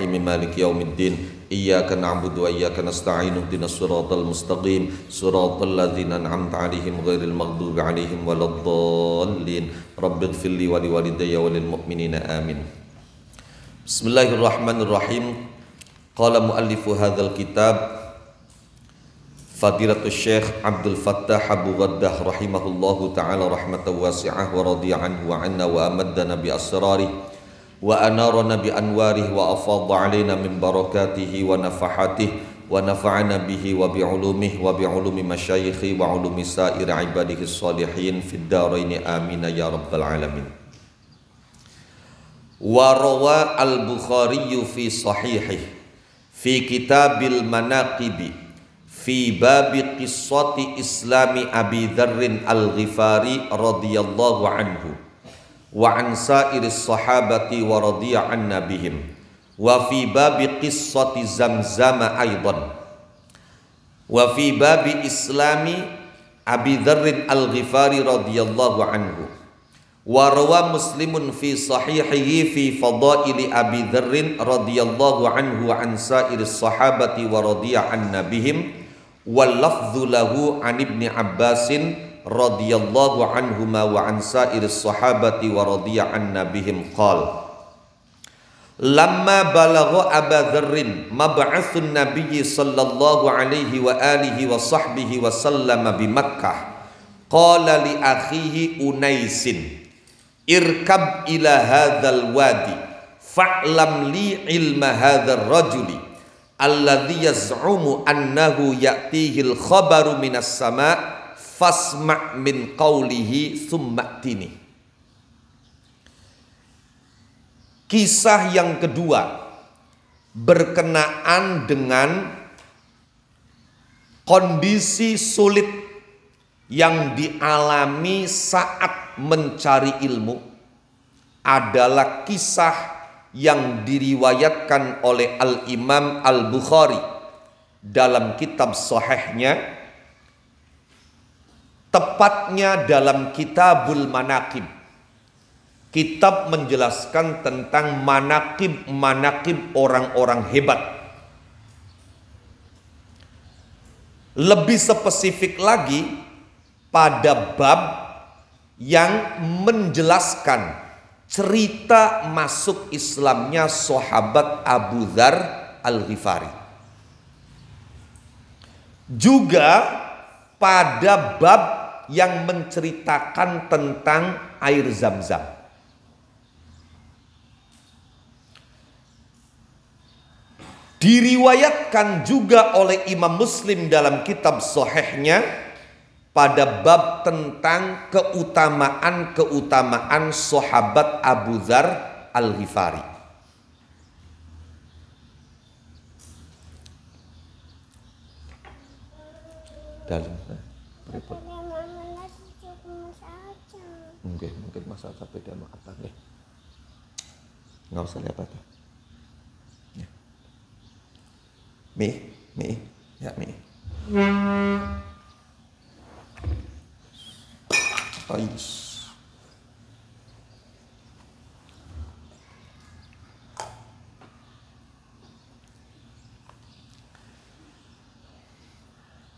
مالك يوم الدين إياك نعبد وإياك نستعين اهدنا الصراط المستقيم صراط الذين أنعمت عليهم غير المغضوب عليهم ولا الضالين رب اغفر لي ولوالدي وللمؤمنين آمين. بسم الله الرحمن الرحيم. قال مؤلف هذا الكتاب فضيلة الشيخ عبد الفتاح أبو غدة رحمه الله تعالى رحمة واسعة ورضي عنه وعنا وأمدنا بأسراره وأنارنا بأنواره وأفاض علينا من بركاته ونفحاته ونفعنا به وبعلومه وبعلوم مشايخه وعلوم سائر عباده الصالحين في الدارين آمين يا رب العالمين. وروى البخاري في صحيحه في كتاب المناقب في باب قصة إسلام أبي ذر الغفاري رضي الله عنه وعن سائر الصحابة ورضي عنا بهم وفي باب قصة زمزم أيضا وفي باب إسلام أبي ذر الغفاري رضي الله عنه وروى مسلم في صحيحه في فضائل أبي ذر رضي الله عنه وعن سائر الصحابة ورضي عنا بهم واللفظ له عن ابن عباس radhiyallahu anhuma wa an sa'iris sahabati wa radiya anna bihim qala lamma balagha Aba Dzarrin mab'atsun nabiyyi sallallahu alaihi wa alihi wa sahbihi wa sallama bi Makkah qala li akhihi Unaisin irkab ila hadzal wadi fa'lam li ilma hadzal rajuli alladhi yaz'umu annahu ya'tihi al-khabaru minas sama' fasma' min qawlihi summa'tini. Kisah yang kedua berkenaan dengan kondisi sulit yang dialami saat mencari ilmu adalah kisah yang diriwayatkan oleh Al-Imam Al-Bukhari dalam kitab Sahihnya, tepatnya dalam Kitabul Manaqib. Kitab menjelaskan tentang manaqib orang-orang hebat. Lebih spesifik lagi pada bab yang menjelaskan cerita masuk Islamnya sahabat Abu Dzar Al-Ghifari. Juga pada bab yang menceritakan tentang air Zam-Zam. Diriwayatkan juga oleh Imam Muslim dalam kitab Sahihnya pada bab tentang keutamaan sahabat Abu Dzar Al-Ghifari. Dalam repot. Mungkin masa sampai dia makan deh. Nggak usah lihat apa. Ya. Mi, ya Mi. Ais.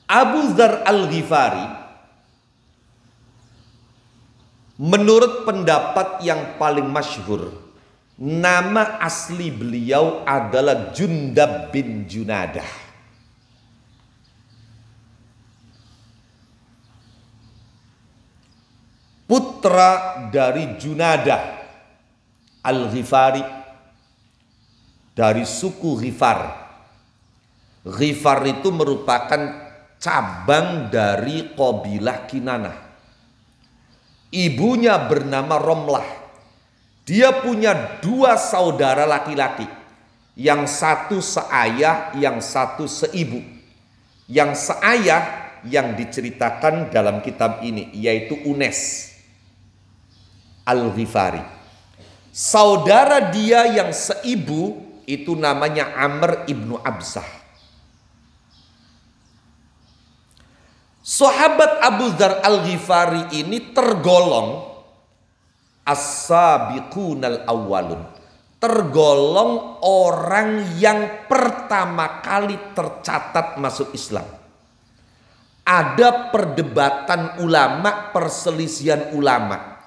Abu Dzar Al-Ghifari menurut pendapat yang paling masyhur, nama asli beliau adalah Jundab bin Junadah. Putra dari Junadah Al-Ghifari dari suku Ghifar. Ghifar itu merupakan cabang dari qabilah Kinanah. Ibunya bernama Romlah. Dia punya dua saudara laki-laki. Yang satu seayah, yang satu seibu. Yang seayah yang diceritakan dalam kitab ini yaitu Unes Al-Ghifari. Saudara dia yang seibu itu namanya Amr ibnu Absah. Sahabat Abu Dzar Al-Ghifari ini tergolong as-sabiqunal awwalun, tergolong orang yang pertama kali tercatat masuk Islam. Ada perdebatan ulama, perselisihan ulama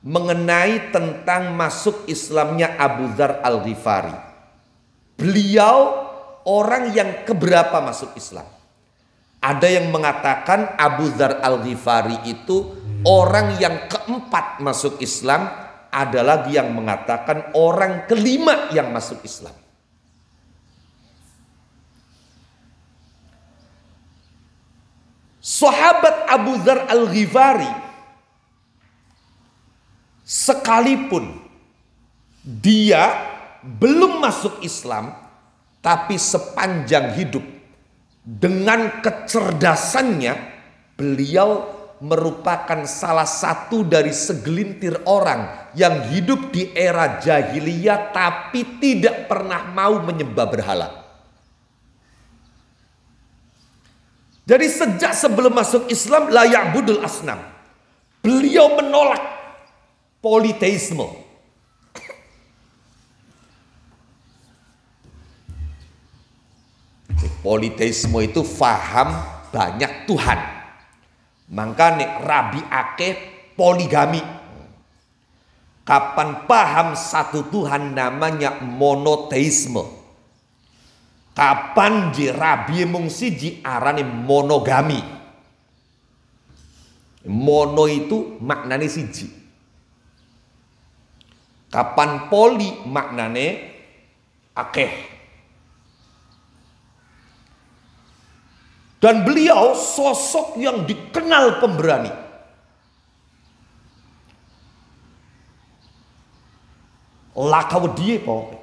mengenai tentang masuk Islamnya Abu Dzar Al-Ghifari. Beliau orang yang keberapa masuk Islam? Ada yang mengatakan Abu Dzar Al-Ghifari itu orang yang keempat masuk Islam, ada lagi yang mengatakan orang kelima yang masuk Islam. Sahabat Abu Dzar Al-Ghifari sekalipun dia belum masuk Islam, tapi sepanjang hidup dengan kecerdasannya beliau merupakan salah satu dari segelintir orang yang hidup di era jahiliyah tapi tidak pernah mau menyembah berhala. Jadi sejak sebelum masuk Islam la ya'budul asnam. Beliau menolak politeisme. Politeisme itu faham banyak Tuhan. Makanya Rabi Akeh poligami. Kapan paham satu Tuhan namanya monoteisme. Kapan di Rabi mung siji arane monogami. Mono itu maknane siji. Kapan poli maknane akeh. Dan beliau sosok yang dikenal pemberani. Lakawediye pokoknya.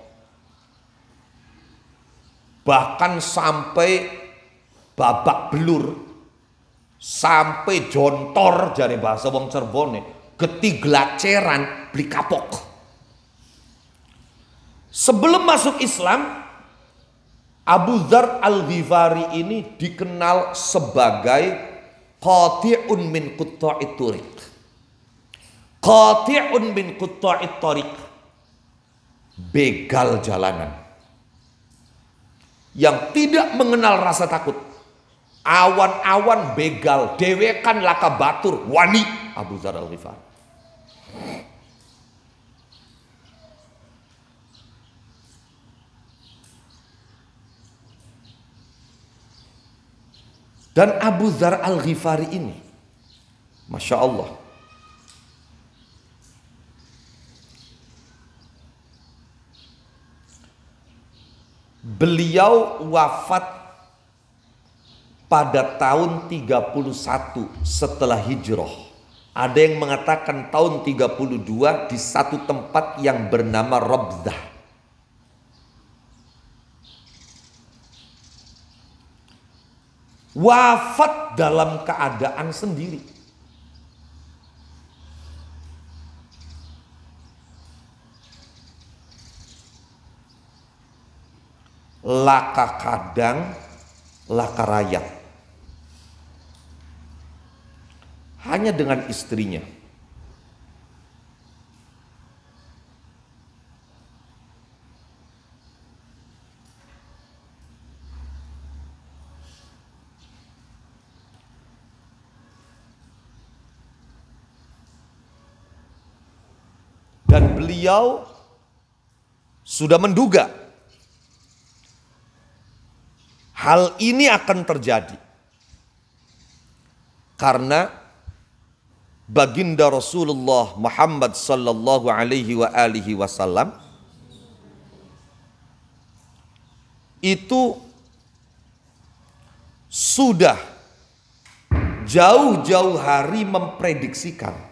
Bahkan sampai babak belur, sampai jontor jare bahasa wong Cirebone, geti glaceran beli kapok. Sebelum masuk Islam, Abu Dzar Al-Ghifari ini dikenal sebagai qati'un min qutta'it thariq. Qati'un min qutta'it thariq. Begal jalanan. Yang tidak mengenal rasa takut. Awan-awan begal, dewekan laka batur, wani Abu Dzar Al-Ghifari. Dan Abu Dzar Al-Ghifari ini, Masya Allah, beliau wafat pada tahun 31 setelah hijrah. Ada yang mengatakan tahun 32 di satu tempat yang bernama Rabzah. Wafat dalam keadaan sendiri. Laka kadang, laka rayap. Hanya dengan istrinya. Dan beliau sudah menduga hal ini akan terjadi. Karena baginda Rasulullah Muhammad sallallahu alaihi wasallam itu sudah jauh-jauh hari memprediksikan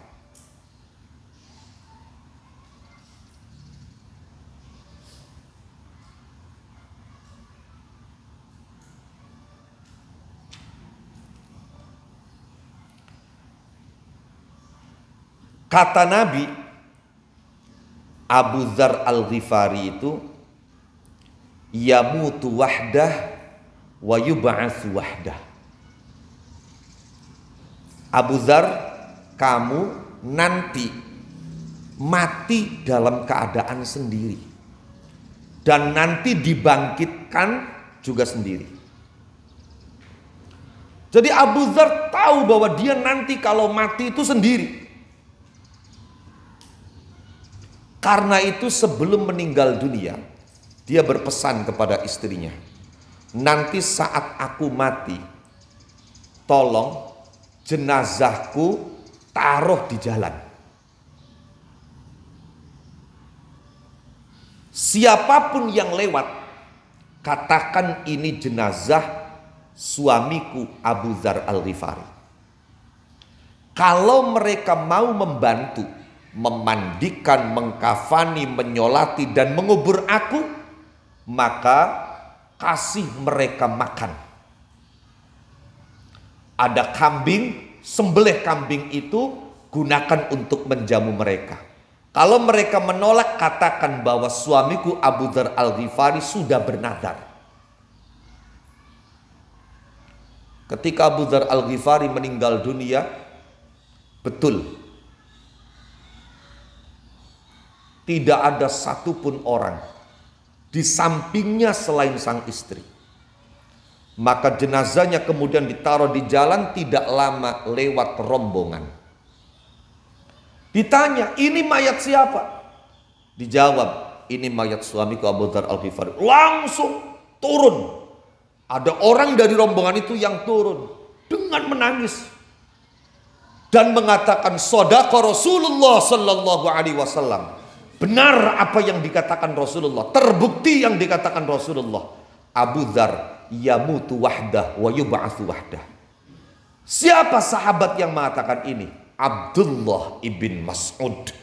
kata Nabi, Abu Dzar Al-Ghifari itu yamutu wahdah wa yub'atsu wahdah. Abu Dzar, kamu nanti mati dalam keadaan sendiri. dan nanti dibangkitkan juga sendiri. Jadi Abu Dzar tahu bahwa dia nanti kalau mati itu sendiri. Karena itu sebelum meninggal dunia, dia berpesan kepada istrinya, nanti saat aku mati, tolong jenazahku taruh di jalan. Siapapun yang lewat, katakan ini jenazah suamiku Abu Dzar Al-Ghifari. Kalau mereka mau membantu, memandikan, mengkafani, menyolati, dan mengubur aku, maka kasih mereka makan. Ada kambing, sembelih kambing itu, gunakan untuk menjamu mereka. Kalau mereka menolak, katakan bahwa suamiku Abu Dzar Al-Ghifari sudah bernadar. Ketika Abu Dzar Al-Ghifari meninggal dunia, betul, tidak ada satupun orang di sampingnya selain sang istri. Maka jenazahnya kemudian ditaruh di jalan, tidak lama lewat rombongan. Ditanya, ini mayat siapa? Dijawab, ini mayat suamiku Abu Dzar Al-Ghifari. Langsung turun. Ada orang dari rombongan itu yang turun dengan menangis dan mengatakan, shadaqa Rasulullah sallallahu alaihi wasallam. Benar apa yang dikatakan Rasulullah, terbukti yang dikatakan Rasulullah. Abu Dzar yamutu wahdah wa yub'atsu wahdah. Siapa sahabat yang mengatakan ini? Abdullah ibn Mas'ud.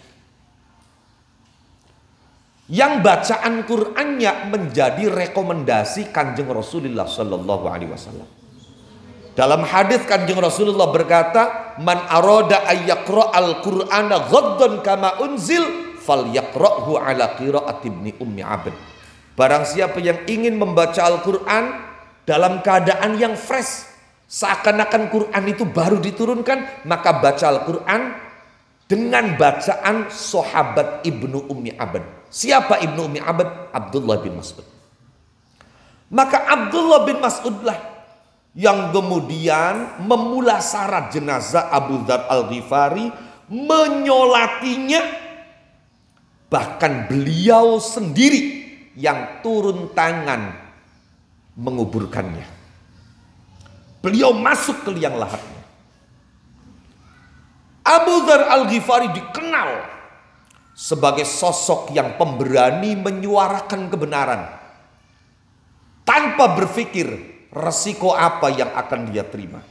Yang bacaan Qur'annya menjadi rekomendasi Kanjeng Rasulullah sallallahu alaihi wasallam. Dalam hadis Kanjeng Rasulullah berkata, "Man arada ayyaqra'al Qur'ana ghaddan kama unzil falyaqra'hu ala qira'ati ibni ummi abd." Barang siapa yang ingin membaca Al-Qur'an dalam keadaan yang fresh, seakan-akan Quran itu baru diturunkan, maka baca Al-Quran dengan bacaan sahabat Ibnu Ummi Abd. Siapa Ibnu Ummi Abd? Abdullah bin Mas'ud. Maka Abdullah bin Mas'udlah yang kemudian memulasarat jenazah Abu Dzar Al-Ghifari, menyolatinya, bahkan beliau sendiri yang turun tangan menguburkannya. Beliau masuk ke liang lahatnya. Abu Dzar Al-Ghifari dikenal sebagai sosok yang pemberani menyuarakan kebenaran tanpa berpikir resiko apa yang akan dia terima.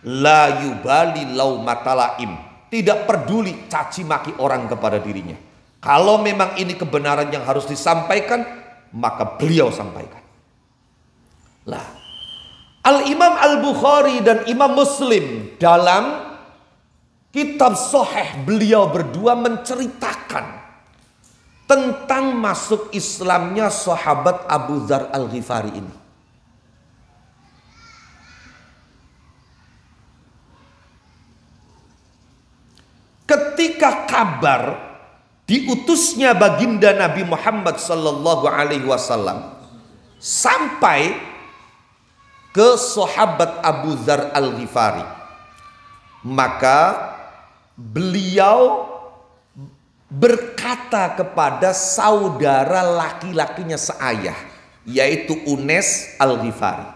La yubali laumata laim, tidak peduli caci maki orang kepada dirinya. Kalau memang ini kebenaran yang harus disampaikan, maka beliau sampaikan. Lah, Al-Imam Al-Bukhari dan Imam Muslim dalam kitab Sahih beliau berdua menceritakan tentang masuk Islamnya sahabat Abu Dzar Al-Ghifari ini. Ketika kabar diutusnya baginda Nabi Muhammad sallallahu alaihi wasallam sampai ke sahabat Abu Dzar Al-Ghifari, maka beliau berkata kepada saudara laki-lakinya seayah, yaitu Unes Al-Ghifari.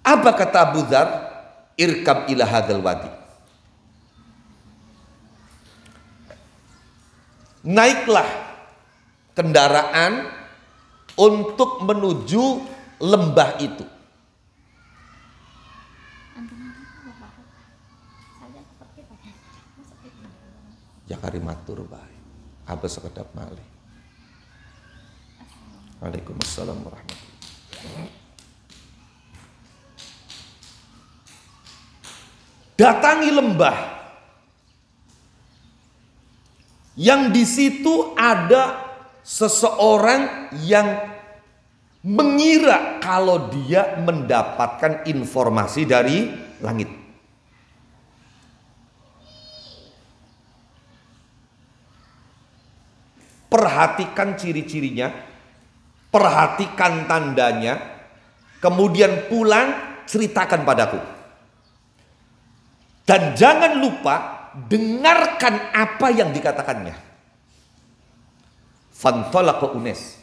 Apa kata Abu Dzar? Irkab ila hadzal wadi. Naiklah kendaraan untuk menuju lembah itu. Ya karimatur baik. Apa sekedap malih. Waalaikumsalam warahmatullahi. Datangi lembah yang di situ ada seseorang yang mengira kalau dia mendapatkan informasi dari langit. Perhatikan ciri-cirinya. perhatikan tandanya, kemudian pulang ceritakan padaku. Dan jangan lupa dengarkan apa yang dikatakannya. Fantalaqa Unes.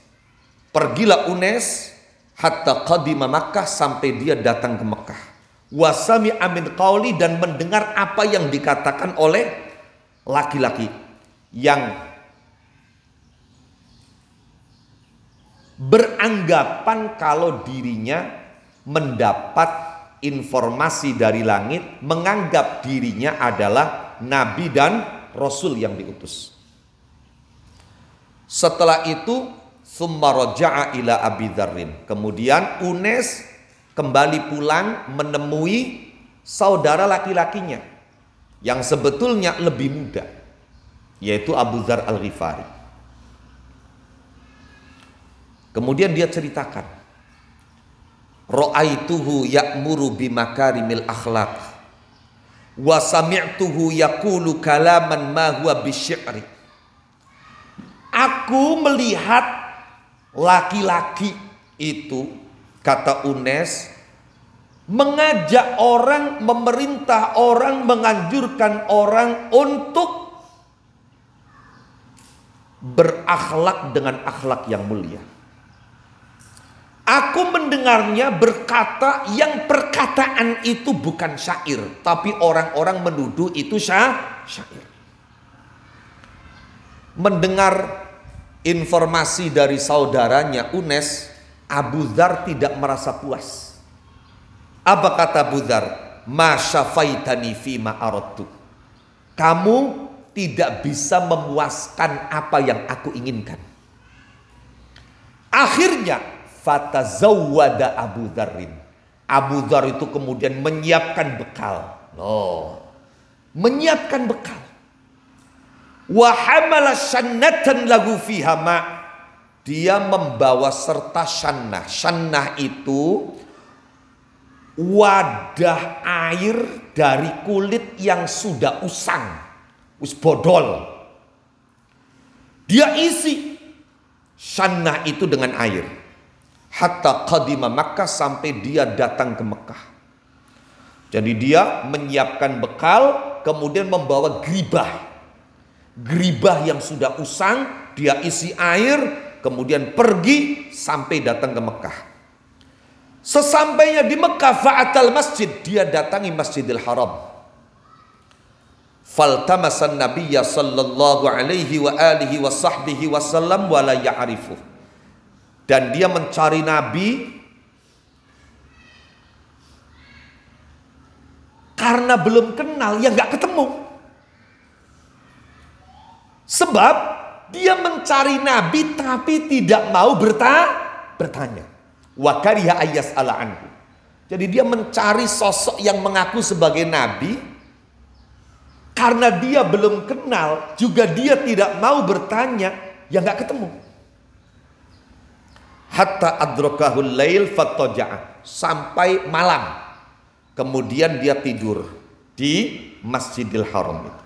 Pergilah Unes hatta qadima Makkah, sampai dia datang ke Mekah. Wasami amin qauli, dan mendengar apa yang dikatakan oleh laki-laki yang beranggapan kalau dirinya mendapat informasi dari langit, menganggap dirinya adalah nabi dan rasul yang diutus. Setelah itu summa raja'a ila Abi Dzarrin. Kemudian Unes kembali pulang menemui saudara laki-lakinya yang sebetulnya lebih muda, yaitu Abu Dzar Al-Ghifari. Kemudian dia ceritakan, ra'aituhu ya'muru bimakarimil akhlaq wa sami'tuhu yaqulu kalaman ma huwa bisy'ri. Aku melihat laki-laki itu, kata Unes, mengajak orang, memerintah orang, menganjurkan orang untuk berakhlak dengan akhlak yang mulia. Aku mendengarnya berkata yang perkataan itu bukan syair, tapi orang-orang menuduh itu syair. Mendengar informasi dari saudaranya Unes, Abu Dzar tidak merasa puas. Apa kata Abu Dzar? Ma syafaitani fima aradtu. Kamu tidak bisa memuaskan apa yang aku inginkan. Akhirnya fatazawwada Abu Dzarrin. Abu Dzar itu kemudian menyiapkan bekal. Menyiapkan bekal. Wa hamala shannatan lahu fiha ma. Dia membawa serta syannah. Syannah itu wadah air dari kulit yang sudah usang, bodol. Dia isi syannah itu dengan air. Hatta qadima Makkah, sampai dia datang ke Mekah. Jadi dia menyiapkan bekal, kemudian membawa geribah yang sudah usang, dia isi air, kemudian pergi sampai datang ke Mekah. Sesampainya di Mekah, fa'atal masjid, dia datangi Masjidil Haram. Faltamasan nabiyya sallallahu alaihi wa alihi wa sahbihi wasallam wa la ya'rifu. Dan dia mencari Nabi karena belum kenal, ya nggak ketemu. Sebab dia mencari Nabi tapi tidak mau bertanya. Wa kariha ayyas'ala anhu. Jadi dia mencari sosok yang mengaku sebagai Nabi karena dia belum kenal, juga dia tidak mau bertanya, ya nggak ketemu. Hatta adrakahul lail fattaja'a, sampai malam. Kemudian dia tidur di Masjidil Haram itu.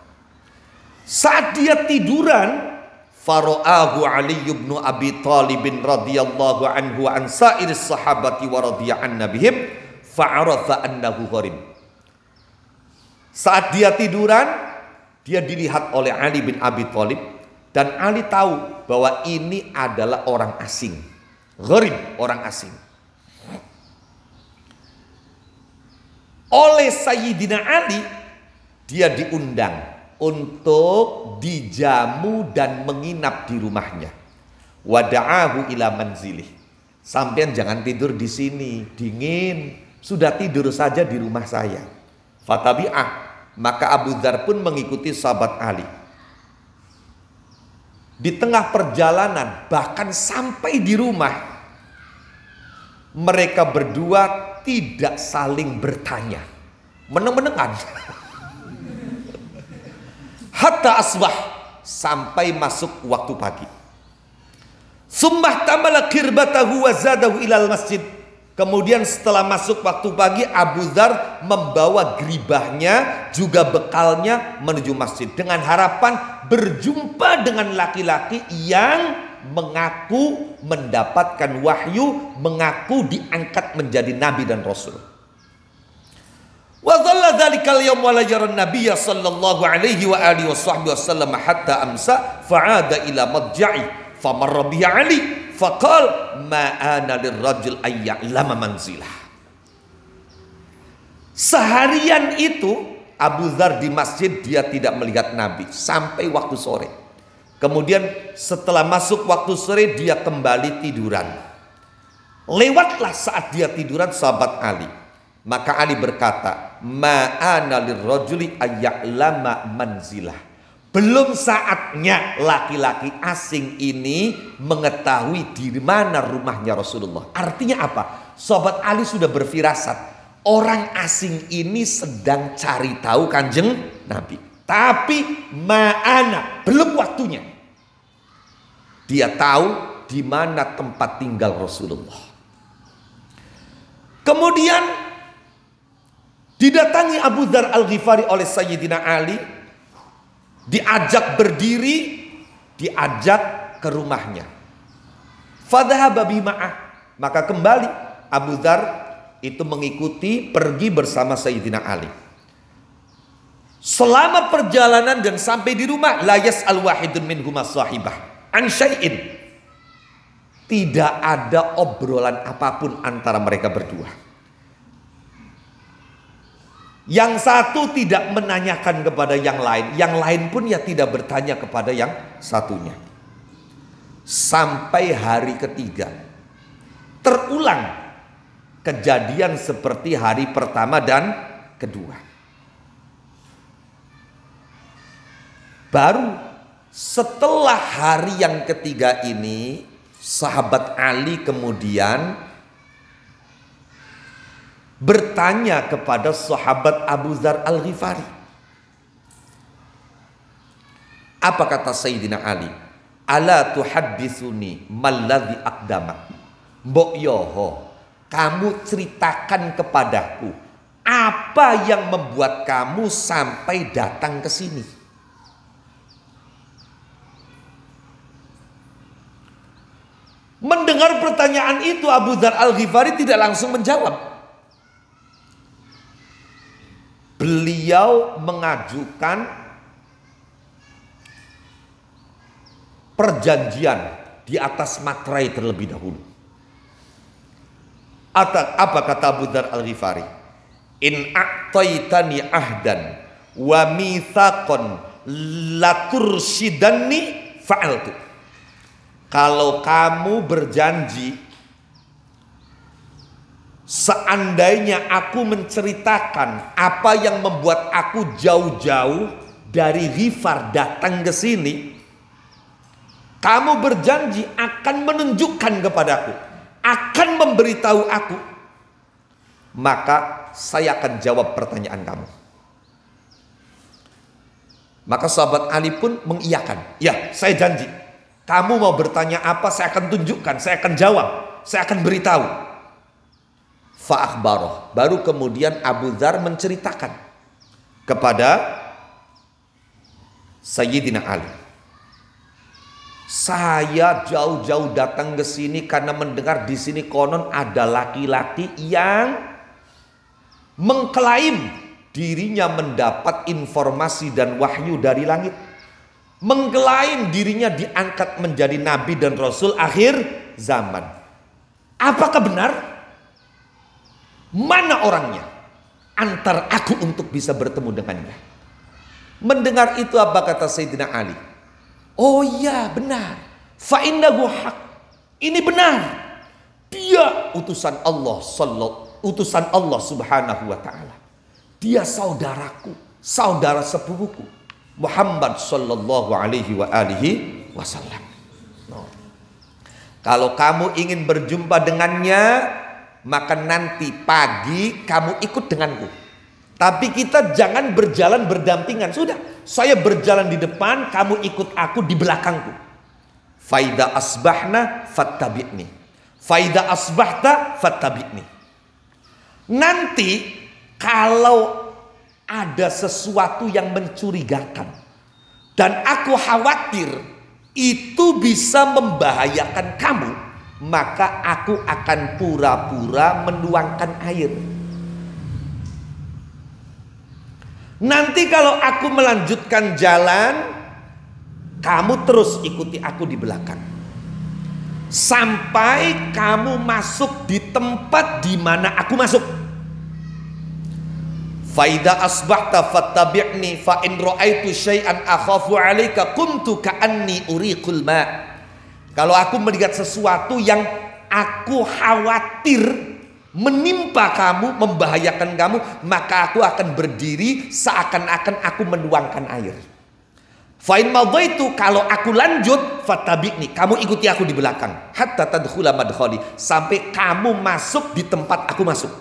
Saat dia tiduran, fara'ahu Ali bin Abi Thalib radhiyallahu anhu an sa'iris sahabati wa radhiya an nabihim fa'aratha annahu gharib. Saat dia tiduran, dia dilihat oleh Ali bin Abi Thalib, dan Ali tahu bahwa ini adalah orang asing. Gharib, orang asing. Oleh Sayyidina Ali, dia diundang untuk dijamu dan menginap di rumahnya. Wada'ahu ila manzilih. Sampean jangan tidur di sini, dingin. Sudah tidur saja di rumah saya. Fatabi'ah. Maka Abu Dzar pun mengikuti sahabat Ali. Di tengah perjalanan, bahkan sampai di rumah, mereka berdua tidak saling bertanya. Meneng-menengan. Hatta asbah, sampai masuk waktu pagi. Summah tamala kirbatahu wa zadahu ilal masjid. Kemudian setelah masuk waktu pagi, Abu Dzar membawa geribahnya juga bekalnya menuju masjid dengan harapan berjumpa dengan laki-laki yang mengaku mendapatkan wahyu, mengaku diangkat menjadi nabi dan rasul. Wa dhalla dzalikal yawm wa la yara an-nabiyya sallallahu alaihi wa alihi wasallam hatta amsa fa'ada ila madja'i famarra bi Ali faqala ma ana lirrajul ay ya'lama manzilah. Seharian itu Abu Dzar di masjid, dia tidak melihat Nabi sampai waktu sore. Kemudian setelah masuk waktu sore dia kembali tiduran. Lewatlah saat dia tiduran sahabat Ali. Maka Ali berkata, ma'ana lirrajuli ayya'lama manzilah. Belum saatnya laki-laki asing ini mengetahui di mana rumahnya Rasulullah. Artinya apa? Sahabat Ali sudah berfirasat, orang asing ini sedang cari tahu Kanjeng Nabi. Tapi ma'ana, belum waktunya. Dia tahu di mana tempat tinggal Rasulullah. Kemudian didatangi Abu Dzar Al-Ghifari oleh Sayyidina Ali, diajak berdiri, diajak ke rumahnya. Fadhahaba bima'ah, maka kembali Abu Dzar itu mengikuti, pergi bersama Sayyidina Ali. Selama perjalanan dan sampai di rumah, la yas'al wahidun minhuma sahibah an syai'in. Tidak ada obrolan apapun antara mereka berdua. Yang satu tidak menanyakan kepada yang lain pun ya tidak bertanya kepada yang satunya. Sampai hari ketiga terulang kejadian seperti hari pertama dan kedua. Baru setelah hari yang ketiga ini, sahabat Ali kemudian bertanya kepada sahabat Abu Dzar Al-Ghifari. Apa kata Sayyidina Ali? Ala tuhadditsuni malladzi aqdama. Mbok yoho, kamu ceritakan kepadaku apa yang membuat kamu sampai datang ke sini. Mendengar pertanyaan itu, Abu Dzar Al-Ghifari tidak langsung menjawab. Beliau mengajukan perjanjian di atas materai terlebih dahulu. Apa kata Abu Dzar Al-Ghifari? In a'taitani ahdan wa mitsaqan latursidanni fa'altu. Kalau kamu berjanji, seandainya aku menceritakan apa yang membuat aku jauh-jauh dari Ghifar datang ke sini, kamu berjanji akan menunjukkan kepadaku, akan memberitahu aku, maka saya akan jawab pertanyaan kamu. Maka sahabat Ali pun mengiyakan, ya saya janji, kamu mau bertanya apa saya akan tunjukkan, saya akan jawab, saya akan beritahu. Fa'akhbaroh, baru kemudian Abu Dzar menceritakan kepada Sayyidina Ali, saya jauh-jauh datang ke sini karena mendengar di sini konon ada laki-laki yang mengklaim dirinya mendapat informasi dan wahyu dari langit, mengklaim dirinya diangkat menjadi nabi dan rasul akhir zaman. Apakah benar? Mana orangnya? Antar aku untuk bisa bertemu dengannya. Mendengar itu apa kata Sayyidina Ali? Oh iya benar. Fa innahu haq. Ini benar. Dia utusan Allah Subhanahu wa taala. Dia saudaraku, saudara sepupuku, Muhammad sallallahu alaihi wa alihi wasallam. Kalau kamu ingin berjumpa dengannya, maka nanti pagi kamu ikut denganku. Tapi kita jangan berjalan berdampingan. Sudah, saya berjalan di depan, kamu ikut aku di belakangku. Faida asbahna fattabi'ni. Faida asbahta fattabi'ni. Nanti kalau ada sesuatu yang mencurigakan dan aku khawatir itu bisa membahayakan kamu, maka aku akan pura-pura menuangkan air. Nanti kalau aku melanjutkan jalan, kamu terus ikuti aku di belakang. Sampai kamu masuk di tempat di mana aku masuk. Faida asbahta fattabi'ni fa in ra'aitu syai'an akhafu 'alaika kuntu ka'anni uriqul ma'. Kalau aku melihat sesuatu yang aku khawatir menimpa kamu, membahayakan kamu, maka aku akan berdiri seakan-akan aku menuangkan air. Fa in madaitu, kalau aku lanjut, fattabi'ni, kamu ikuti aku di belakang, hatta tadkhula madkhali, sampai kamu masuk di tempat aku masuk.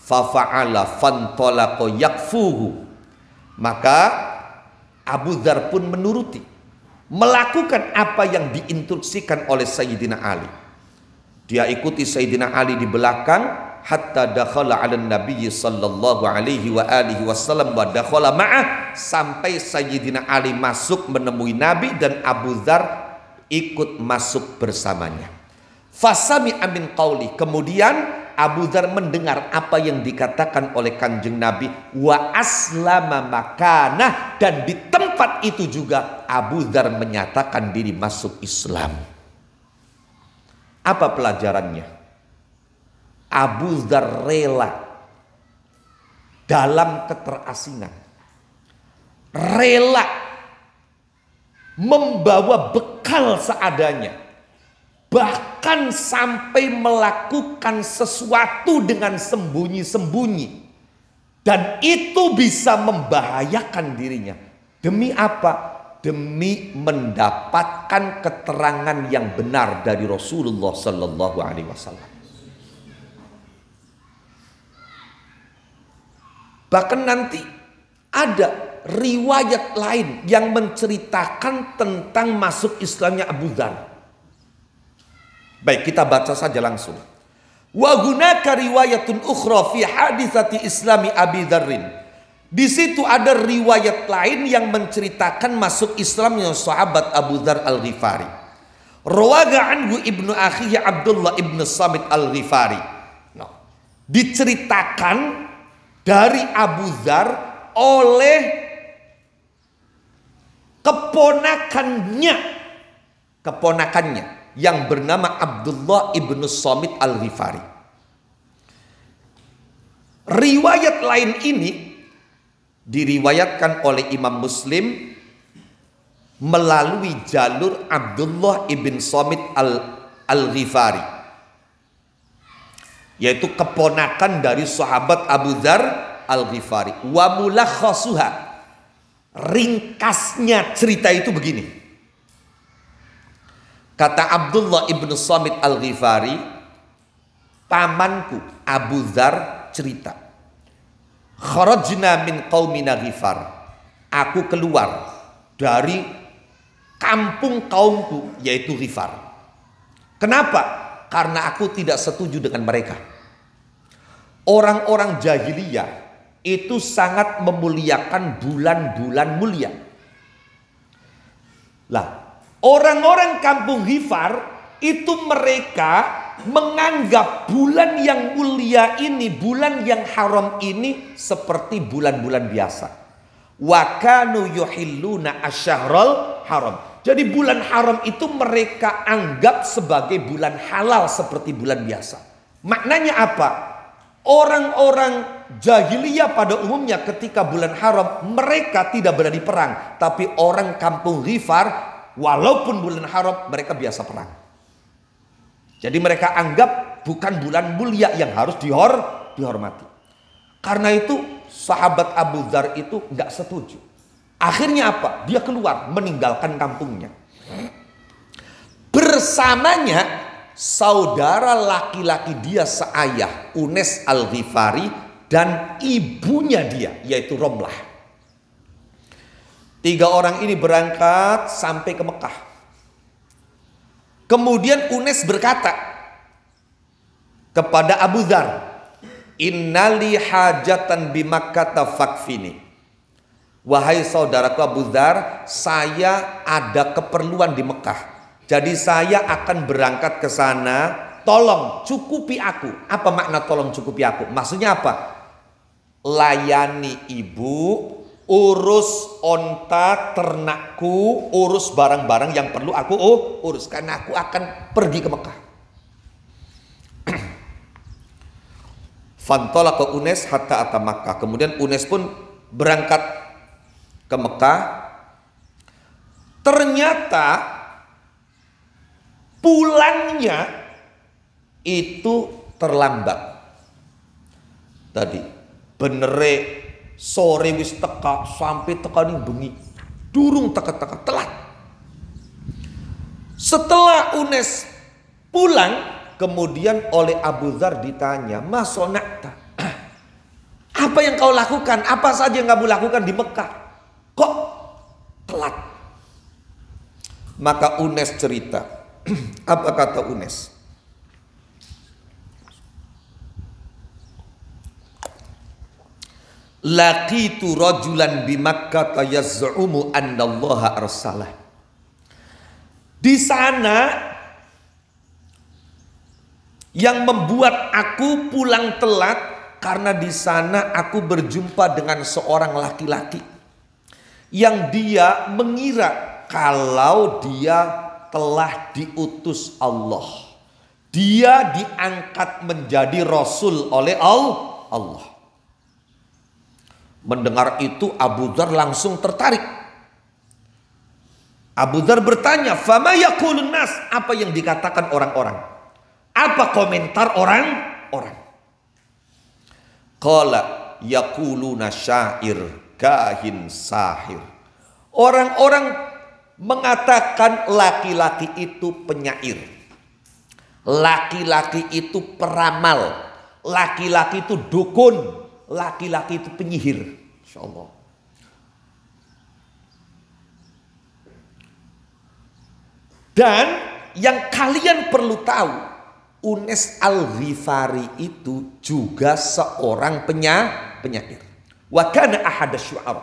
Fafa'ala fantalaqa yakfuhu, maka Abu Dzar pun menuruti, melakukan apa yang diinstruksikan oleh Sayyidina Ali. Dia ikuti Sayyidina Ali di belakang hatta dakhala 'ala Nabi sallallahu alaihi wa alihi wasallam wa dakhala ma'ah, sampai Sayyidina Ali masuk menemui Nabi dan Abu Dzar ikut masuk bersamanya. Fasami'a min qauli, kemudian Abu Dzar mendengar apa yang dikatakan oleh Kanjeng Nabi, wa aslama makanah, dan di tempat itu juga Abu Dzar menyatakan diri masuk Islam. Apa pelajarannya? Abu Dzar rela dalam keterasingan, rela membawa bekal seadanya, bahkan sampai melakukan sesuatu dengan sembunyi-sembunyi, dan itu bisa membahayakan dirinya. Demi apa? Demi mendapatkan keterangan yang benar dari Rasulullah Sallallahu Alaihi Wasallam. Bahkan nanti ada riwayat lain yang menceritakan tentang masuk Islamnya Abu Dzar. Baik, kita baca saja langsung. Wa hunaka riwayatun ukhra fi haditsati Islami Abi Dzarrin. Di situ ada riwayat lain yang menceritakan masuk Islamnya sahabat Abu Dzar Al-Ghifari. Rawaga anhu ibnu akhihi Abdullah ibnu Samit Al-Ghifari. Nah, diceritakan dari Abu Dzar oleh keponakannya yang bernama Abdullah ibnu Samit Al-Ghifari. Riwayat lain ini diriwayatkan oleh Imam Muslim melalui jalur Abdullah ibn Samit Al-Ghifari, yaitu keponakan dari sahabat Abu Dzar Al-Ghifari. Wa mulakhasuha, ringkasnya cerita itu begini. Kata Abdullah ibn Samit Al-Ghifari, pamanku Abu Dzar cerita, kharajna min qaumina Ghifar, aku keluar dari kampung kaumku yaitu Ghifar. Kenapa? Karena aku tidak setuju dengan mereka. Orang-orang jahiliyah itu sangat memuliakan bulan-bulan mulia. Lah, orang-orang kampung Ghifar itu mereka menganggap bulan yang mulia ini, bulan yang haram ini seperti bulan-bulan biasa. Wa kanu yuhilluna asyahral haram. Jadi bulan haram itu mereka anggap sebagai bulan halal seperti bulan biasa. Maknanya apa? Orang-orang jahiliyah pada umumnya ketika bulan haram mereka tidak berani perang, tapi orang kampung Ghifar walaupun bulan haram mereka biasa perang. Jadi mereka anggap bukan bulan mulia yang harus dihormati. Karena itu sahabat Abu Dzar itu nggak setuju. Akhirnya apa? Dia keluar meninggalkan kampungnya. Bersamanya saudara laki-laki dia seayah, Unes Al-Ghifari, dan ibunya dia yaitu Romlah. 3 orang ini berangkat sampai ke Mekah. Kemudian Unes berkata kepada Abu Dzar, innali hajatan bi Makkah fakfini. wahai saudaraku Abu Dzar, saya ada keperluan di Mekah. Jadi saya akan berangkat ke sana, tolong cukupi aku. Apa makna tolong cukupi aku? Maksudnya apa? Layani ibu, urus onta ternakku, urus barang-barang yang perlu aku urus. Karena aku akan pergi ke Mekah. Fantolaka Unes hatta ata Makkah. Kemudian Unes pun berangkat ke Mekah. Ternyata pulangnya itu terlambat. Tadi benere sore wis teka, sampai teka ning bengi. Durung teka-teka, telat. Setelah Unes pulang, kemudian oleh Abu Dzar ditanya, "Ma sonakta?" Apa yang kau lakukan? Apa saja yang kamu lakukan di Mekah? Kok telat? Maka Unes cerita. Apa kata Unes? Laqitu rajulan bi Makkah yaz'umu anna Allah arsalah. Di sana yang membuat aku pulang telat karena di sana aku berjumpa dengan seorang laki-laki yang dia mengira kalau dia telah diutus Allah. Dia diangkat menjadi rasul oleh Allah. Mendengar itu Abu Dzar langsung tertarik. Abu Dzar bertanya, "Fama yaqulun nas?" Apa yang dikatakan orang-orang? Apa komentar orang-orang? Qala yaquluna syair, kahin, sahir. Orang-orang mengatakan laki-laki itu penyair. Laki-laki itu peramal. Laki-laki itu dukun. Laki-laki itu penyihir. Insyaallah. Dan yang kalian perlu tahu, Unes Al-Ghifari itu juga seorang penyair. Wa kana ahad syu'ara.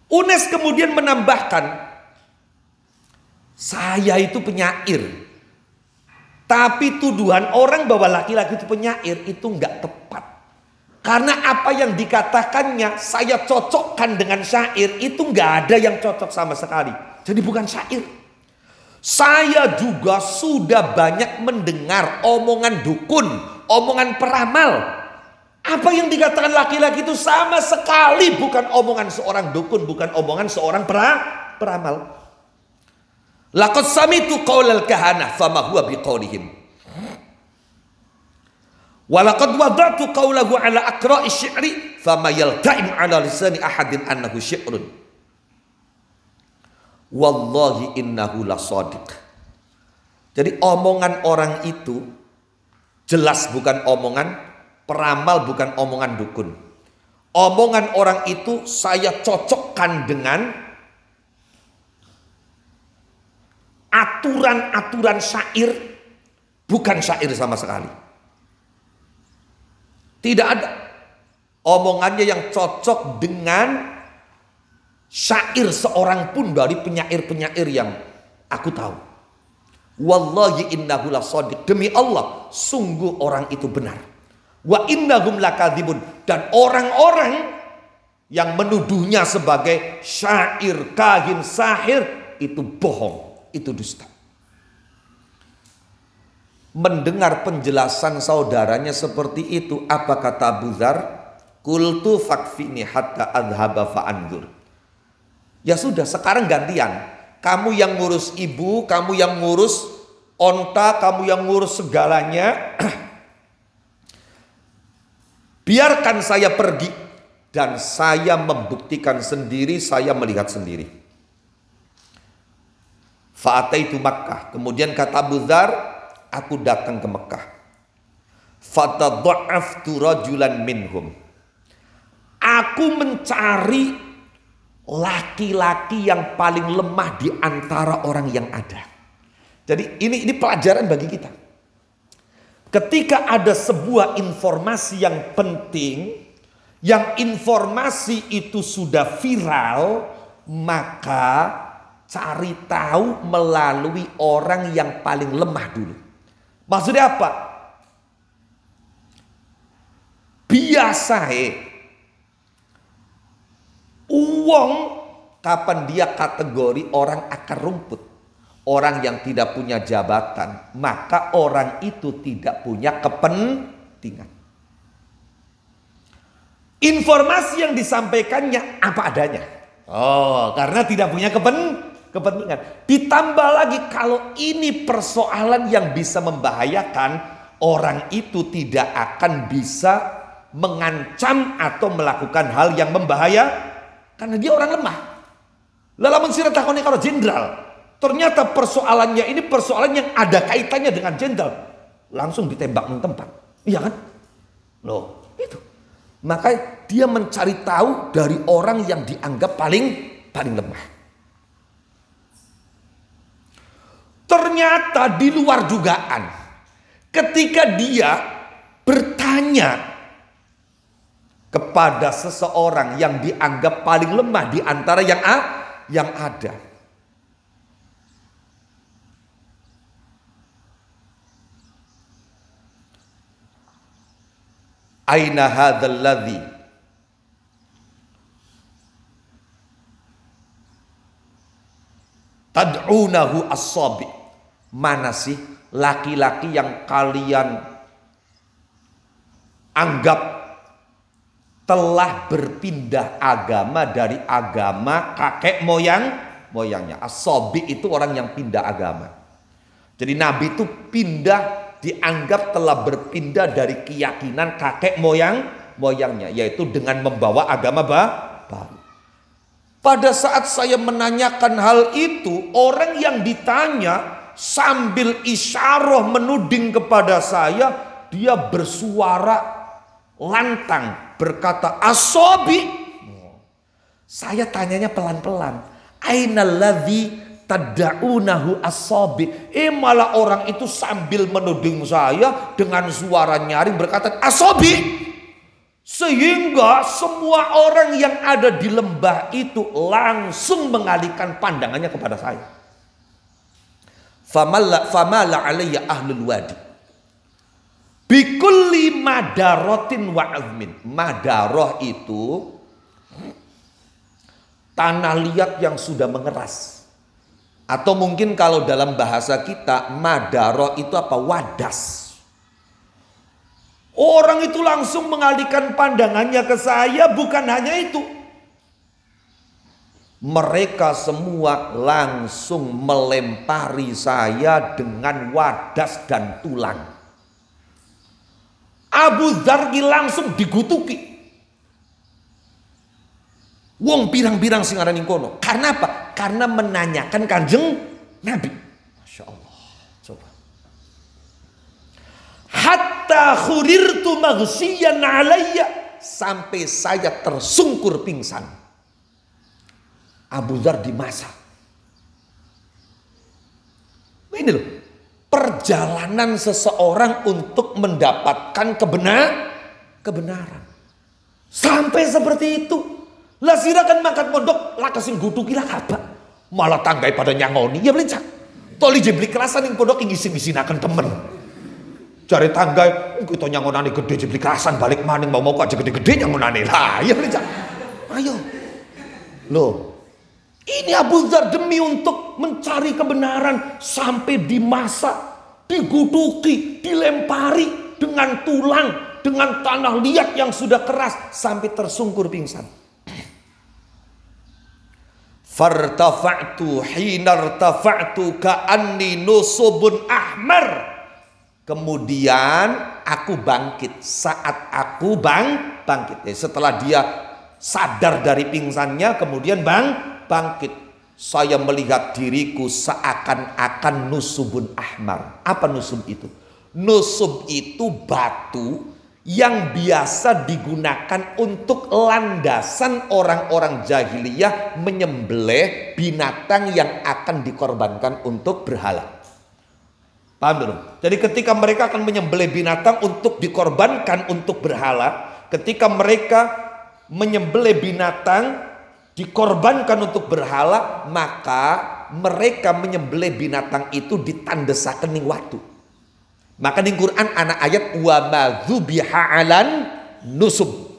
Unes kemudian menambahkan, saya itu penyair. Tapi tuduhan orang bahwa laki-laki itu penyair itu enggak tepat. Karena apa yang dikatakannya saya cocokkan dengan syair itu enggak ada yang cocok sama sekali. Jadi bukan syair. Saya juga sudah banyak mendengar omongan dukun, omongan peramal. Apa yang dikatakan laki-laki itu sama sekali bukan omongan seorang dukun, bukan omongan seorang peramal. Laqad samitu qaulal kahanah fama huwa biqaulihim. Wa laqad wada'tu qaulahu ala aqra'i syi'ri fama yalta'im ala lisani ahadin annahu syi'run. Wallahi innahu lasadiq. Jadi omongan orang itu jelas bukan omongan peramal, bukan omongan dukun. Omongan orang itu saya cocokkan dengan aturan-aturan syair, bukan syair sama sekali. Tidak ada omongannya yang cocok dengan syair seorang pun dari penyair-penyair yang aku tahu. Wallahi innahu lasadiq. Demi Allah, sungguh orang itu benar. Wa innahum lakadzibun. Dan orang-orang yang menuduhnya sebagai syair, kahin, sahir itu bohong. Itu dusta. Mendengar penjelasan saudaranya seperti itu, apa kata Abu Dzar? Qultu fakfini hatta adhaba fa'andur. Ya sudah, sekarang gantian. Kamu yang ngurus ibu, kamu yang ngurus onta, kamu yang ngurus segalanya. Biarkan saya pergi dan saya membuktikan sendiri, saya melihat sendiri. Fa'ataitu Makkah. Kemudian kata Abu Dzar, aku datang ke Mekah. Fatadha'aftu rajulan minhum. Aku mencari laki-laki yang paling lemah di antara orang yang ada. Jadi ini pelajaran bagi kita. Ketika ada sebuah informasi yang penting yang informasi itu sudah viral, maka cari tahu melalui orang yang paling lemah dulu. Maksudnya apa? Biasa uang kapan dia kategori orang akar rumput, orang yang tidak punya jabatan, maka orang itu tidak punya kepentingan. Informasi yang disampaikannya apa adanya. Oh, karena tidak punya kepentingan. Ditambah lagi kalau ini persoalan yang bisa membahayakan, orang itu tidak akan bisa mengancam atau melakukan hal yang membahaya karena dia orang lemah. Lalu sira takoni karo jenderal. Ternyata persoalannya ini persoalan yang ada kaitannya dengan jenderal. Langsung ditembak di tempat. Iya kan? Loh, itu. Maka dia mencari tahu dari orang yang dianggap paling lemah. Ternyata di luar dugaan, ketika dia bertanya kepada seseorang yang dianggap paling lemah di antara yang ada. Aina hadzal ladzi tad'unahu as-sabi. Mana sih laki-laki yang kalian anggap telah berpindah agama dari agama kakek moyangnya. As-sabi itu orang yang pindah agama. Jadi Nabi itu dianggap telah berpindah dari keyakinan kakek moyangnya, yaitu dengan membawa agama baru. Pada saat saya menanyakan hal itu, orang yang ditanya sambil isyarah menuding kepada saya, dia bersuara lantang berkata as-sabi. Saya tanyanya pelan-pelan, ainal ladzi tad'unahu as-sabi. Malah orang itu sambil menuding saya dengan suara nyaring berkata as-sabi. Sehingga semua orang yang ada di lembah itu langsung mengalihkan pandangannya kepada saya. Famala alayya ahlul wadi bikulli madarotin wa azmin. Madaroh itu tanah liat yang sudah mengeras. Atau mungkin kalau dalam bahasa kita madaroh itu apa? Wadas. Orang itu langsung mengalihkan pandangannya ke saya. Bukan hanya itu, mereka semua langsung melempari saya dengan wadas dan tulang. Abu Dzar langsung digutuki. Wong pirang-pirang sing aran ning kono. Karena apa? Karena menanyakan Kanjeng Nabi. Masya Allah. Coba. Hatta khurirtu maghsyiyan alayya. Sampai saya tersungkur pingsan. Abu Dzar dimasak. Ini loh. Perjalanan seseorang untuk mendapatkan kebenaran. Sampai seperti itu. Lah sirakan makan pondok. Lah kasing guduki lah apa. Malah tanggai pada nyangoni. Ya belincak. Toli jebli kerasan yang pondok ngisi-ngisinakan temen. Cari tanggai, kita nyangonane gede jebli kerasan balik maning mau aja gede-gede nyangonane lah, ya belincak. Ayo, loh, ini Abu Dzar demi untuk mencari kebenaran sampai dimasak, diguduki, dilempari dengan tulang, dengan tanah liat yang sudah keras sampai tersungkur pingsan. Fartafa'tu hinartafa'tu ka'anni nusubun ahmar. Kemudian aku bangkit. Saat aku bangkit. Setelah dia sadar dari pingsannya, kemudian bangkit. Saya melihat diriku seakan-akan nusubun ahmar. Apa nusub itu? Nusub itu batu yang biasa digunakan untuk landasan orang-orang jahiliyah menyembelih binatang yang akan dikorbankan untuk berhala. Paham dulu? Jadi ketika mereka akan menyembelih binatang untuk dikorbankan untuk berhala, ketika mereka menyembelih binatang dikorbankan untuk berhala, maka mereka menyembelih binatang itu ditandesaken ning watu. Maka di Quran ana ayat wa madzubiha alan nusub.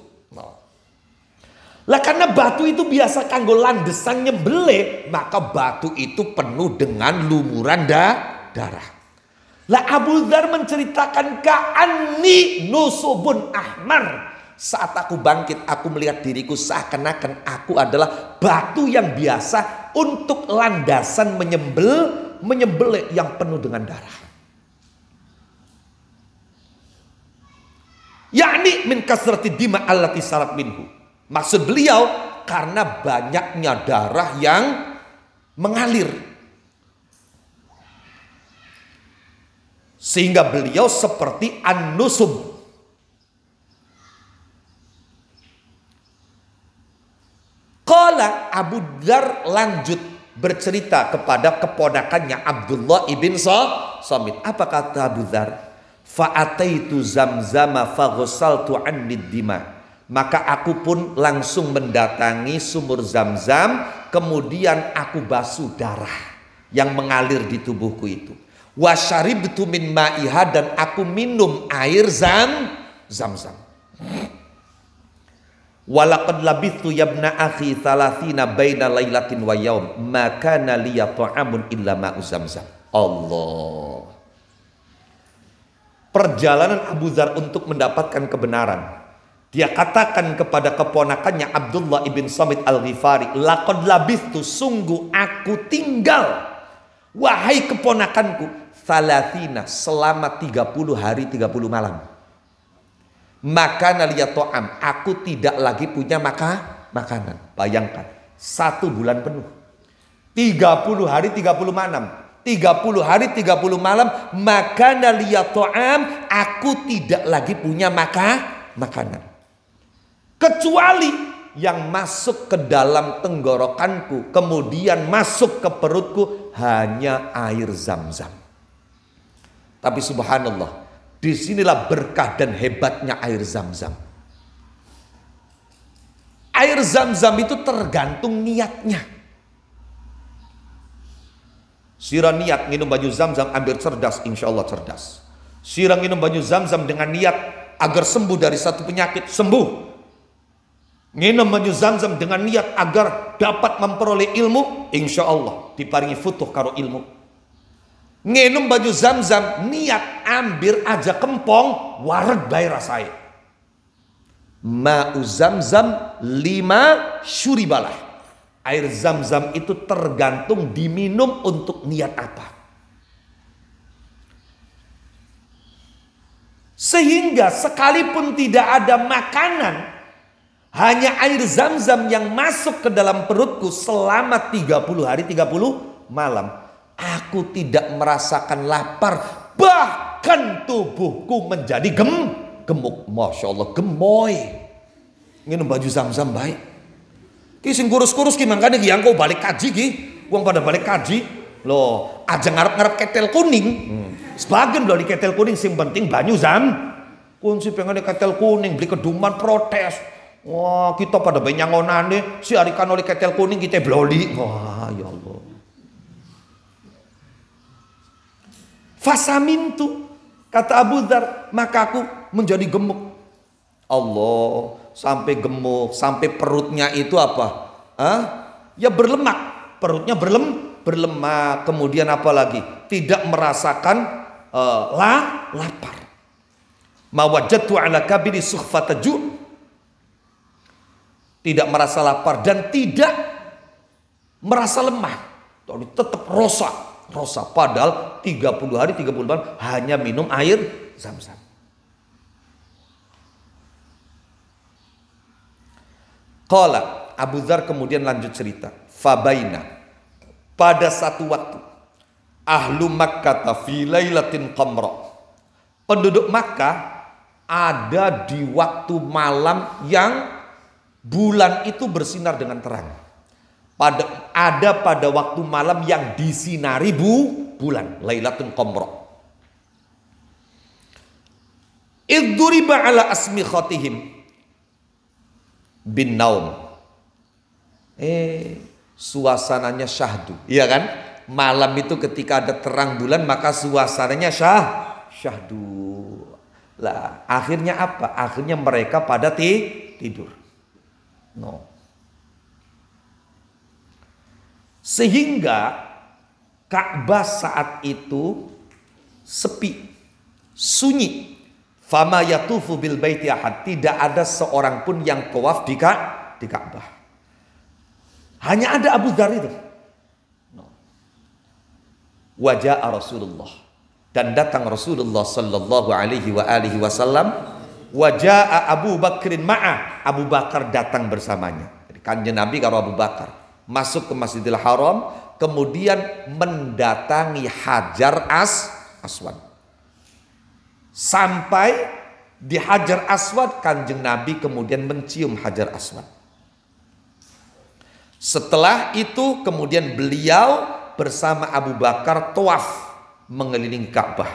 Lah karena batu itu biasa kanggo landesan nyembelih, maka batu itu penuh dengan lumuran darah. Lah Abu Dzar menceritakan ka'anni nusubun ahmar. Saat aku bangkit, aku melihat diriku seakan-akan aku adalah batu yang biasa untuk landasan menyembelih yang penuh dengan darah. Yakni min kasrati dima allati sarat minhu. Maksud beliau karena banyaknya darah yang mengalir. Sehingga beliau seperti an-nusub. Qala Abu Dzar lanjut bercerita kepada keponakannya Abdullah ibn Samit. Apa kata Abu Dzar? Fa'ataitu zamzama faghsaltu annid dima. Maka aku pun langsung mendatangi sumur Zam-Zam, kemudian aku basuh darah yang mengalir di tubuhku itu. Wa syaribtu min ma'iha, dan aku minum air Zam-Zam. Walaqad labithtu yabna akhi 30 baina lailatin wa yaum ma kana liya ta'amun illa ma'u Zam-Zam. Allah. Perjalanan Abu Dzar untuk mendapatkan kebenaran. Dia katakan kepada keponakannya Abdullah ibn Samit al-Ghifari, laqad labithtu, sungguh aku tinggal, wahai keponakanku, 30 selama 30 hari 30 malam. Maka naliyat to'am, aku tidak lagi punya makanan. Bayangkan, 1 bulan penuh, 30 hari 30 malam, 30 hari 30 malam, maka naliyat to'am, aku tidak lagi punya makanan. Kecuali yang masuk ke dalam tenggorokanku, kemudian masuk ke perutku, hanya air Zam-Zam. Tapi subhanallah, disinilah berkah dan hebatnya air Zam-Zam. Air Zam-Zam itu tergantung niatnya. Sira niat minum banyu Zam-Zam ambil cerdas, insya Allah cerdas. Sira minum banyu Zam-Zam dengan niat agar sembuh dari satu penyakit, sembuh. Minum banyu Zam-Zam dengan niat agar dapat memperoleh ilmu, insya Allah diparingi futuh karo ilmu. Minum banyu Zam-Zam niat ambil aja kempong, waret bae rasai. Ma'u Zam-Zam 5 syuribalah. Air Zam-Zam itu tergantung diminum untuk niat apa. Sehingga sekalipun tidak ada makanan, hanya air Zam-Zam yang masuk ke dalam perutku selama 30 hari 30 malam, aku tidak merasakan lapar, bahkan tubuhku menjadi gemuk. Masya Allah, gemoy. Minum baju Zam-Zam baik. Ki sing kurus-kurus ki mangkane ki angko balik kaji ki, wong pada balik kaji. Loh, aja ngarep-ngarep ketel kuning. Sebagian loh di ketel kuning, sing penting banyu kunci pengen ketel kuning, beli keduman protes. Wah, kita pada benyangonane si arikan oleh ketel kuning kita bloli. Wah, ya Allah. Fasamintu, kata Abu Dzar, maka aku menjadi gemuk. Allah, sampai gemuk, sampai perutnya itu apa? Ya berlemak, perutnya berlemak. Kemudian apa lagi? Tidak merasakan lapar. Mawajjatu ala kabiri sukhfata ju'. Tidak merasa lapar dan tidak merasa lemah. Tetap rosa. Padahal 30 hari 30 malam hanya minum air Zam-Zam. Qala Abu Dzar kemudian lanjut cerita. Fabaina, pada satu waktu, ahlu Makkah fi lailatin qamra. Penduduk Makkah ada di waktu malam yang bulan itu bersinar dengan terang. Ada pada waktu malam yang disinari bulan, Lailatul Qamra. Idduriba ala asmikhatihim. bin Naum. Suasananya syahdu, iya kan? Malam itu ketika ada terang bulan maka suasananya syahdu. Lah, akhirnya apa? Akhirnya mereka pada tidur. No. Sehingga Ka'bah saat itu sepi, sunyi. Fama yatufu bil baiti ahad. Tidak ada seorang pun yang tawaf di Ka'bah. Hanya ada Abu Dzar itu. No. Wajah Rasulullah. Dan datang Rasulullah sallallahu alaihi wasallam. Wajah Abu Bakrin ma'a. Abu Bakar datang bersamanya. Jadi kanjeng Nabi kalau Abu Bakar masuk ke Masjidil Haram, kemudian mendatangi Hajar Aswad. Sampai di Hajar Aswad, kanjeng Nabi kemudian mencium Hajar Aswad. Setelah itu kemudian beliau bersama Abu Bakar tawaf mengelilingi Ka'bah.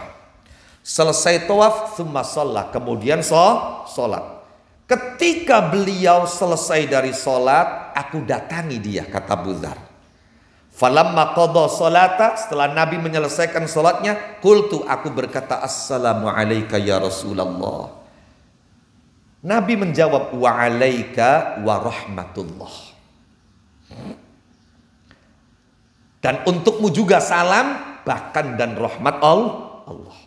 Selesai tawaf, tsumma shalah, kemudian sholat. Ketika beliau selesai dari sholat, aku datangi dia, kata Abu Dzar. Falamma qada sholata, setelah Nabi menyelesaikan sholatnya, qultu, aku berkata, assalamu alayka ya Rasulullah. Nabi menjawab, wa alayka wa rahmatullah. Dan untukmu juga salam, bahkan dan rahmat Allah.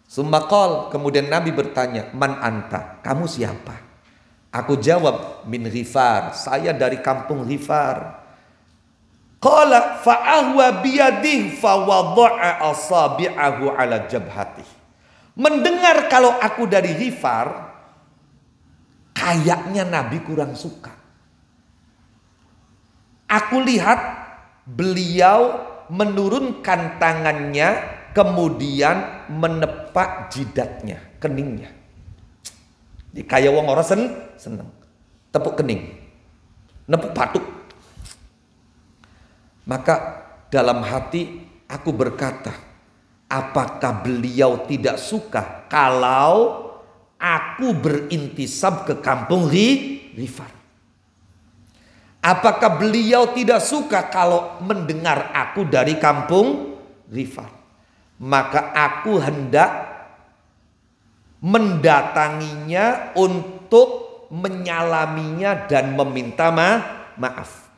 Summa qal, kemudian Nabi bertanya, man anta, kamu siapa? Aku jawab, min Ghifar, saya dari kampung Ghifar. Qala fa'ahwa biyadih fawadha'a asabi'ahu ala jabhatih. Mendengar kalau aku dari Ghifar, kayaknya Nabi kurang suka. Aku lihat beliau menurunkan tangannya, kemudian menepak jidatnya, keningnya. Di kaya wong ora seneng. Tepuk kening, nepuk batuk. Maka dalam hati aku berkata, apakah beliau tidak suka kalau aku berintisab ke kampung Ghifar? Apakah beliau tidak suka kalau mendengar aku dari kampung Ghifar? Maka aku hendak mendatanginya untuk menyalaminya dan meminta maaf.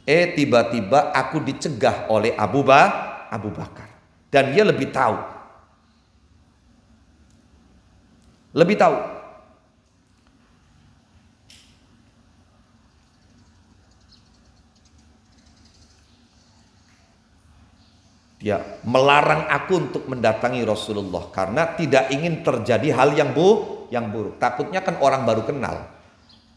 Tiba-tiba aku dicegah oleh Abu Bakar. Dan dia lebih tahu. Lebih tahu. Dia melarang aku untuk mendatangi Rasulullah karena tidak ingin terjadi hal yang buruk. Takutnya kan orang baru kenal.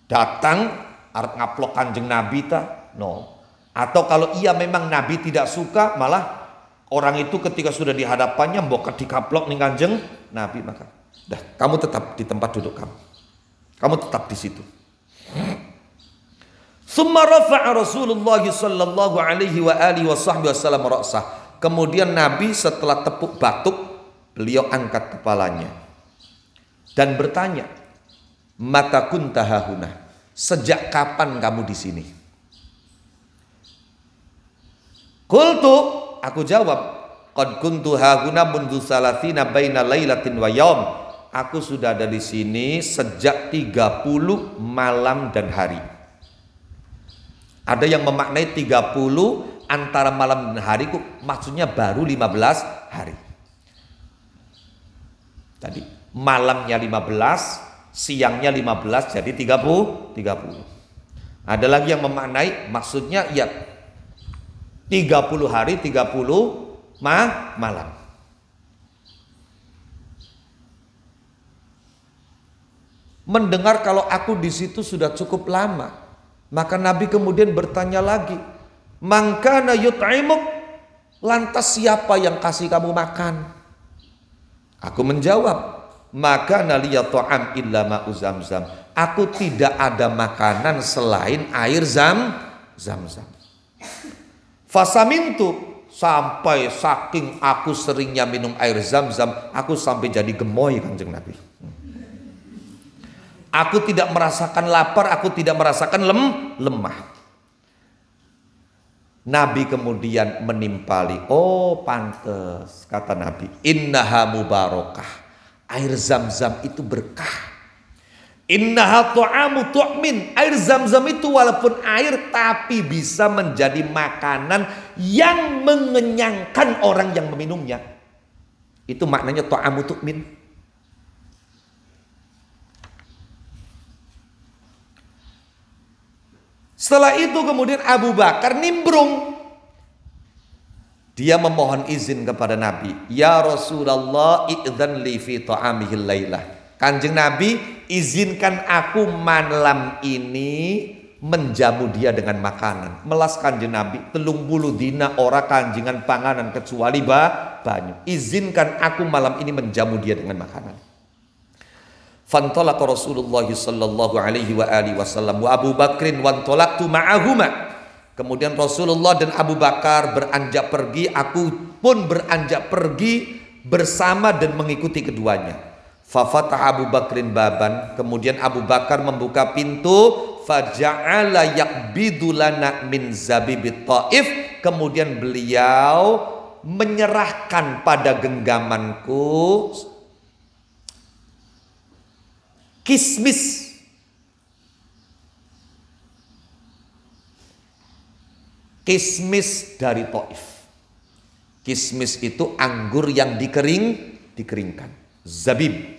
Datang arep ngaplok kanjeng Nabi ta? No. Atau kalau iya memang Nabi tidak suka, malah orang itu ketika sudah di hadapannya mbok dikaplok ning kanjeng Nabi, maka dah kamu tetap di tempat duduk kamu. Kamu tetap di situ. Summa rafa'a Rasulullah sallallahu alaihi wasallam ra'sah. Kemudian Nabi setelah tepuk batuk, beliau angkat kepalanya dan bertanya, mata kunta hahuna, sejak kapan kamu di sini? Qultu, aku jawab, qad kuntu hahuna mundu salatina baina lailatin wa yaum. Aku sudah ada di sini sejak 30 malam dan hari. Ada yang memaknai 30 antara malam dan hari, maksudnya baru 15 hari. Tadi malamnya 15, siangnya 15, jadi 30. Ada lagi yang memaknai maksudnya ya 30 hari 30 malam. Mendengar kalau aku di situ sudah cukup lama, maka Nabi kemudian bertanya lagi, mangkana yut'imuk, lantas siapa yang kasih kamu makan? Aku menjawab, maka naliya ta'am illa ma'u zamzam. Aku tidak ada makanan selain air zamzam. Fasamintu, sampai saking aku seringnya minum air zamzam, aku sampai jadi gemoy kanjeng Nabi. Aku tidak merasakan lapar, aku tidak merasakan lemah. Nabi kemudian menimpali. Oh pantes, kata Nabi, innaha mubarakah. Air Zam-Zam itu berkah. Innaha tu'amu tu'min. Air Zam-Zam itu walaupun air tapi bisa menjadi makanan yang mengenyangkan orang yang meminumnya. Itu maknanya tu'amu tu'min. Setelah itu kemudian Abu Bakar nimbrung. Dia memohon izin kepada Nabi. Ya Rasulullah, idzan li fi ta'amihil lailah. Kanjeng Nabi, izinkan aku malam ini menjamu dia dengan makanan. Melas Kanjeng Nabi, 30 dina ora kanjengan panganan kecuali banyu. Izinkan aku malam ini menjamu dia dengan makanan. Fantalaqa Rasulullah sallallahu alaihi wa alihi wasallam wa Abu Bakrin wantolaktu ma'ahuma. Kemudian Rasulullah dan Abu Bakar beranjak pergi, aku pun beranjak pergi bersama dan mengikuti keduanya. Fafatah Abu Bakrin baban, kemudian Abu Bakar membuka pintu, faja'ala yaqbidu lana min zabibit Taif, kemudian beliau menyerahkan pada genggamanku kismis. Kismis dari Taif. Kismis itu anggur yang dikeringkan. Zabib.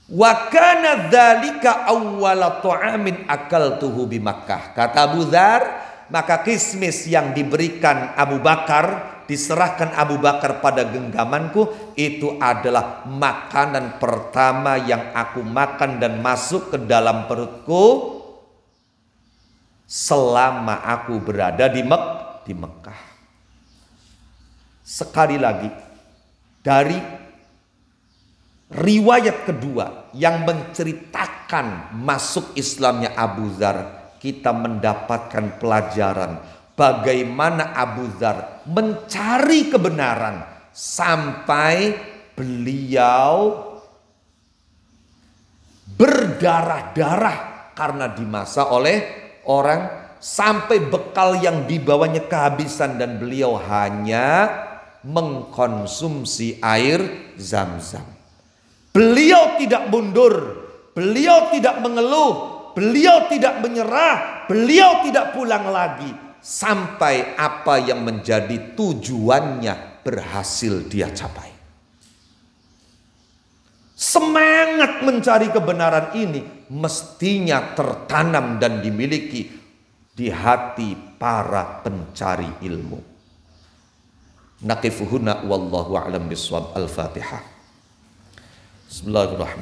Wa kana dzalika awwala ta'amin akaltuhu bi Makkah. Kata Abu Dzar, maka kismis yang diberikan Abu Bakar, diserahkan Abu Bakar pada genggamanku, itu adalah makanan pertama yang aku makan dan masuk ke dalam perutku selama aku berada di Mekah. Sekali lagi, dari riwayat kedua yang menceritakan masuk Islamnya Abu Dzar, kita mendapatkan pelajaran bagaimana Abu Dzar mencari kebenaran sampai beliau berdarah-darah karena dimasa oleh orang, sampai bekal yang dibawanya kehabisan dan beliau hanya mengkonsumsi air Zam-Zam. Beliau tidak mundur, beliau tidak mengeluh, beliau tidak menyerah, beliau tidak pulang lagi sampai apa yang menjadi tujuannya berhasil dia capai. Semangat mencari kebenaran ini mestinya tertanam dan dimiliki di hati para pencari ilmu. Naqifuhuna wallahu a'lam bishawab. Al-Fatihah. Bismillahirrahmanirrahim.